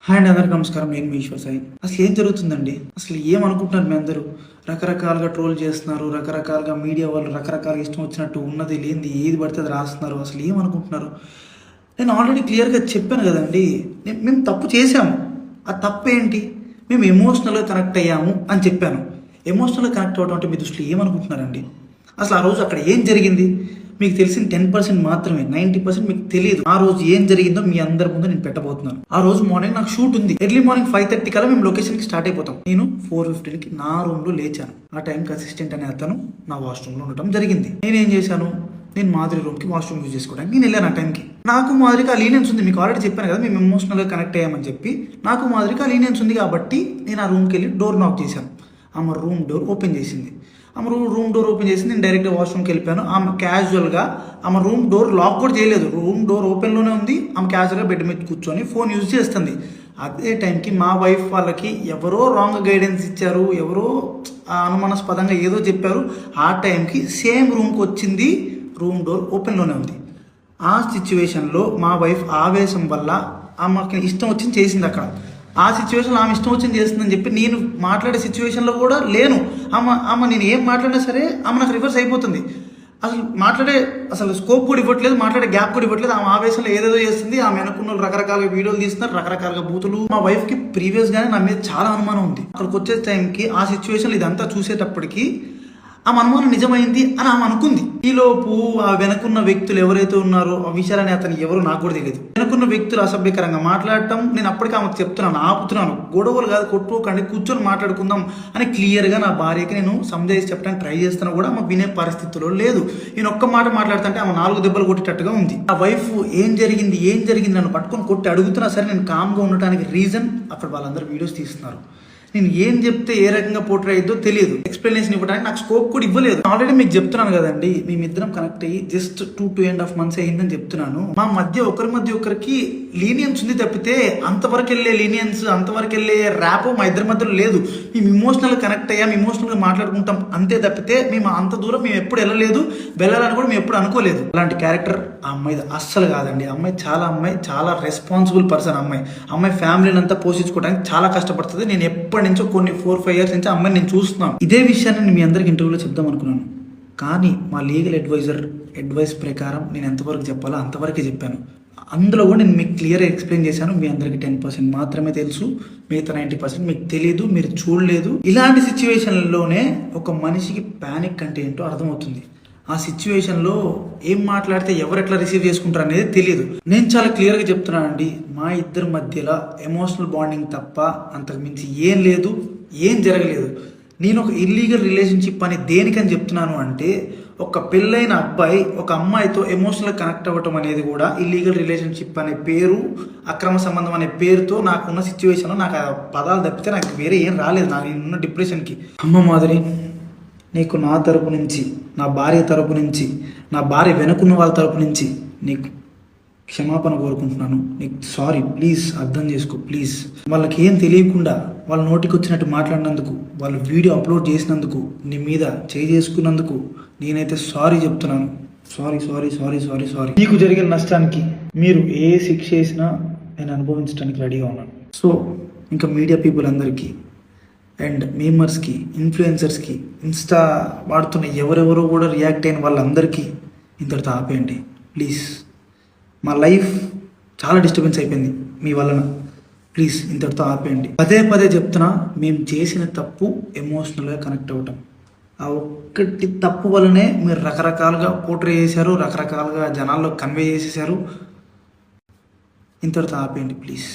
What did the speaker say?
Hi అండి, అందరికీ నమస్కారం. నేను మీ ఈశ్వర్ సాయి. అసలు ఏం జరుగుతుందండి? అసలు ఏమనుకుంటున్నారు మీ అందరూ? రకరకాలుగా ట్రోల్ చేస్తున్నారు, రకరకాలుగా మీడియా వాళ్ళు రకరకాలుగా ఇష్టం వచ్చినట్టు ఉన్నది లేనిది ఏది పడితే అది రాస్తున్నారు. అసలు ఏమనుకుంటున్నారు? నేను ఆల్రెడీ క్లియర్గా చెప్పాను కదండి, మేము తప్పు చేశాము. ఆ తప్పు ఏంటి? మేము ఎమోషనల్గా కనెక్ట్ అయ్యాము అని చెప్పాను. ఎమోషనల్గా కనెక్ట్ అవ్వడం అంటే మీ దృష్టిలో ఏమనుకుంటున్నారండి? అసలు ఆ రోజు అక్కడ ఏం జరిగింది? మీకు తెలిసిన 10% మాత్రమే, 90% మీకు తెలియదు. ఆ రోజు ఏం జరిగిందో మీ అందరి ముందు నేను పెట్టబోతున్నాను. ఆ రోజు మార్నింగ్ నాకు షూట్ ఉంది. ఎర్లీ మార్నింగ్ 5:30 కల్లా మేము లొకేషన్కి స్టార్ట్ అయిపోతాం. నేను 4:15కి నా రూమ్లో లేచాను. ఆ టైంకి అసిస్టెంట్ అనే అతను నా వాష్రూమ్లో ఉండటం జరిగింది. నేనేం చేశాను? నేను మాధురి రూమ్కి వాష్రూమ్ యూజ్ చేసుకోవడానికి నేను వెళ్ళాను. ఆ టైంకి నాకు మాధురికి ఆ లీనియన్స్ ఉంది. మీకు ఆల్రెడీ చెప్పాను కదా, మేము ఎమోషనల్గా కనెక్ట్ అయ్యామని చెప్పి. నాకు మాధురికి ఆ లీనియన్స్ ఉంది కాబట్టి నేను ఆ రూమ్కి వెళ్ళి డోర్ నాక్ చేశాను. ఆమె రూమ్ డోర్ ఓపెన్ చేసింది. ఆమె రూమ్ డోర్ ఓపెన్ చేసి నేను డైరెక్ట్గా వాష్రూమ్కి వెళ్ళిపోయాను. ఆమె క్యాజువల్గా ఆమె రూమ్ డోర్ లాక్ కూడా చేయలేదు. రూమ్ డోర్ ఓపెన్లోనే ఉంది. ఆమె క్యాజువల్గా బెడ్ మీద కూర్చొని ఫోన్ యూజ్ చేస్తుంది. అదే టైంకి మా వైఫ్ వాళ్ళకి ఎవరో రాంగ్ గైడెన్స్ ఇచ్చారు, ఎవరో అనుమానాస్పదంగా ఏదో చెప్పారు. ఆ టైంకి సేమ్ రూమ్కి వచ్చింది. రూమ్ డోర్ ఓపెన్లోనే ఉంది. ఆ సిచ్యువేషన్లో మా వైఫ్ ఆవేశం వల్ల ఆమెకి ఇష్టం వచ్చింది చేసింది. అక్కడ ఆ సిచ్యువేషన్లో ఆమె ఇష్టం వచ్చింది చేస్తుందని చెప్పి నేను మాట్లాడే సిచ్యువేషన్లో కూడా లేను. ఆమె నేను ఏం మాట్లాడినా సరే ఆమె నాకు రివర్స్ అయిపోతుంది. అసలు స్కోప్ కూడా ఇవ్వట్లేదు, మాట్లాడే గ్యాప్ కూడా ఇవ్వట్లేదు. ఆమె ఆవేశంలో ఏదేదో చేస్తుంది. ఆమె అనుకున్న రకరకాల వీడియోలు తీస్తున్నారు, రకరకాల బూతులు. మా వైఫ్కి ప్రీవియస్గానే నా మీద చాలా అనుమానం ఉంది. అక్కడికి వచ్చే టైంకి ఆ సిచ్యువేషన్లో ఇదంతా చూసేటప్పటికి ఆమె అనుమానం నిజమైంది అని ఆమె అనుకుంది. ఈలోపు ఆ వెనకున్న వ్యక్తులు ఎవరైతే ఉన్నారో ఆ విషయాలని అతను ఎవరో నాకు కూడా తెలియదు. వెనకున్న వ్యక్తులు అసభ్యకరంగా మాట్లాడటం నేను అప్పటికి ఆమెకు చెప్తున్నాను, ఆపుతున్నాను. గొడవలు కాదు, కొట్టుకోకండి, కూర్చొని మాట్లాడుకుందాం అని క్లియర్గా నా భార్యకి నేను సంజాయిసి చెప్పడానికి ట్రై చేస్తున్నా కూడా ఆమె వినే పరిస్థితిలో లేదు. నేను ఒక్క మాట మాట్లాడుతుంటే ఆమె 4 దెబ్బలు కొట్టేటట్టుగా ఉంది. ఆ వైఫ్ ఏం జరిగింది నన్ను పట్టుకొని కొట్టి అడుగుతున్నా సరే నేను కామ్గా ఉండటానికి రీజన్ అక్కడ వాళ్ళందరూ వీడియోస్ తీస్తున్నారు. నేను ఏం చెప్తే ఏ రకంగా పోర్ట్రే అయ్యిద్దో తెలియదు. ఎక్స్ప్లెనేషన్ ఇవ్వడానికి నాకు స్కోప్ కూడా ఇవ్వలేదు. ఆల్రెడీ మీకు చెప్తున్నాను కదండి, మేమిద్దరం కనెక్ట్ అయ్యి జస్ట్ 2.5 months అయ్యిందని చెప్తున్నాను. మా మధ్య ఒకరికి లీనియన్స్ ఉంది తప్పితే అంతవరకు వెళ్ళే లీనియన్స్, అంతవరకు వెళ్ళే ర్యాప్ మా ఇద్దరి మధ్యలో లేదు. మేము ఇమోషనల్గా కనెక్ట్ అయ్యాం, ఇమోషనల్గా మాట్లాడుకుంటాం అంతే తప్పితే మేము అంత దూరం మేము ఎప్పుడు వెళ్ళాలని కూడా మేము ఎప్పుడు అనుకోలేదు. అలాంటి క్యారెక్టర్ ఆ అమ్మాయి అస్సలు కాదండి. అమ్మాయి చాలా రెస్పాన్సిబుల్ పర్సన్. అమ్మాయి ఫ్యామిలీని అంతా పోషించుకోవడానికి చాలా కష్టపడుతుంది. నేను ఎప్పటి నుంచో కొన్ని 4-5 years నుంచి అమ్మాయిని నేను చూస్తున్నాను. ఇదే విషయాన్ని నేను మీ అందరికి ఇంటర్వ్యూలో చెప్దాం అనుకున్నాను. కానీ మా లీగల్ అడ్వైస్ ప్రకారం నేను ఎంతవరకు చెప్పాలో అంతవరకే చెప్పాను. అందులో కూడా నేను మీకు క్లియర్గా ఎక్స్ప్లెయిన్ చేశాను. మీ అందరికి 10% మాత్రమే తెలుసు, మిగతా 90% మీకు తెలియదు, మీరు చూడలేదు. ఇలాంటి సిచ్యువేషన్లోనే ఒక మనిషికి ప్యానిక్ అంటే ఏంటో అర్థమవుతుంది. ఆ సిచ్యువేషన్లో ఏం మాట్లాడితే ఎవరు ఎట్లా రిసీవ్ చేసుకుంటారు అనేది తెలియదు. నేను చాలా క్లియర్గా చెప్తున్నానండి, మా ఇద్దరి మధ్యలో ఎమోషనల్ బాండింగ్ తప్ప అంతకు మించి ఏం లేదు, ఏం జరగలేదు. నేను ఒక ఇల్లీగల్ రిలేషన్షిప్ అని దేనికని చెప్తున్నాను అంటే, ఒక పెళ్ళైన అబ్బాయి ఒక అమ్మాయితో ఎమోషనల్ కనెక్ట్ అవ్వటం అనేది కూడా ఇల్లీగల్ రిలేషన్షిప్ అనే పేరు, అక్రమ సంబంధం అనే పేరుతో నాకున్న సిచ్యువేషన్లో నాకు ఆ పదాలు తప్పితే నాకు వేరే ఏం రాలేదు. నాకు ఉన్న డిప్రెషన్కి అమ్మ మాదిరి నీకు నా తరపు నుంచి, నా భార్య తరపు నుంచి, నా భార్య వెనుకున్న వాళ్ళ తరపు నుంచి నీకు క్షమాపణ కోరుకుంటున్నాను. నీకు సారీ, ప్లీజ్ అర్థం చేసుకో ప్లీజ్. వాళ్ళకి ఏం తెలియకుండా వాళ్ళ నోటికి వచ్చినట్టు మాట్లాడినందుకు, వాళ్ళు వీడియో అప్లోడ్ చేసినందుకు, నీ మీద చేసుకున్నందుకు నేనైతే సారీ చెప్తున్నాను. సారీ. నీకు జరిగిన నష్టానికి మీరు ఏ శిక్ష చేసినా నేను అనుభవించడానికి రెడీగా ఉన్నాను. సో ఇంకా మీడియా పీపుల్ అందరికీ అండ్ మీమర్స్కి, ఇన్ఫ్లుయెన్సర్స్కి, ఇన్స్టా వాడుతున్న ఎవరెవరో కూడా రియాక్ట్ అయిన వాళ్ళందరికీ ఇంతటితో ఆపేయండి ప్లీజ్. మా లైఫ్ చాలా డిస్టర్బెన్స్ అయిపోయింది మీ వలన. ప్లీజ్ ఇంతటితో ఆపేయండి. పదే చెప్తున్నా, మేము చేసిన తప్పు ఎమోషనల్గా కనెక్ట్ అవ్వటం. ఆ ఒక్కటి తప్పు వల్లనే మీరు రకరకాలుగా పోర్ట్రే చేశారు, రకరకాలుగా జనాల్లో కన్వే చేసేసారు. ఇంతటితో ఆపేయండి ప్లీజ్.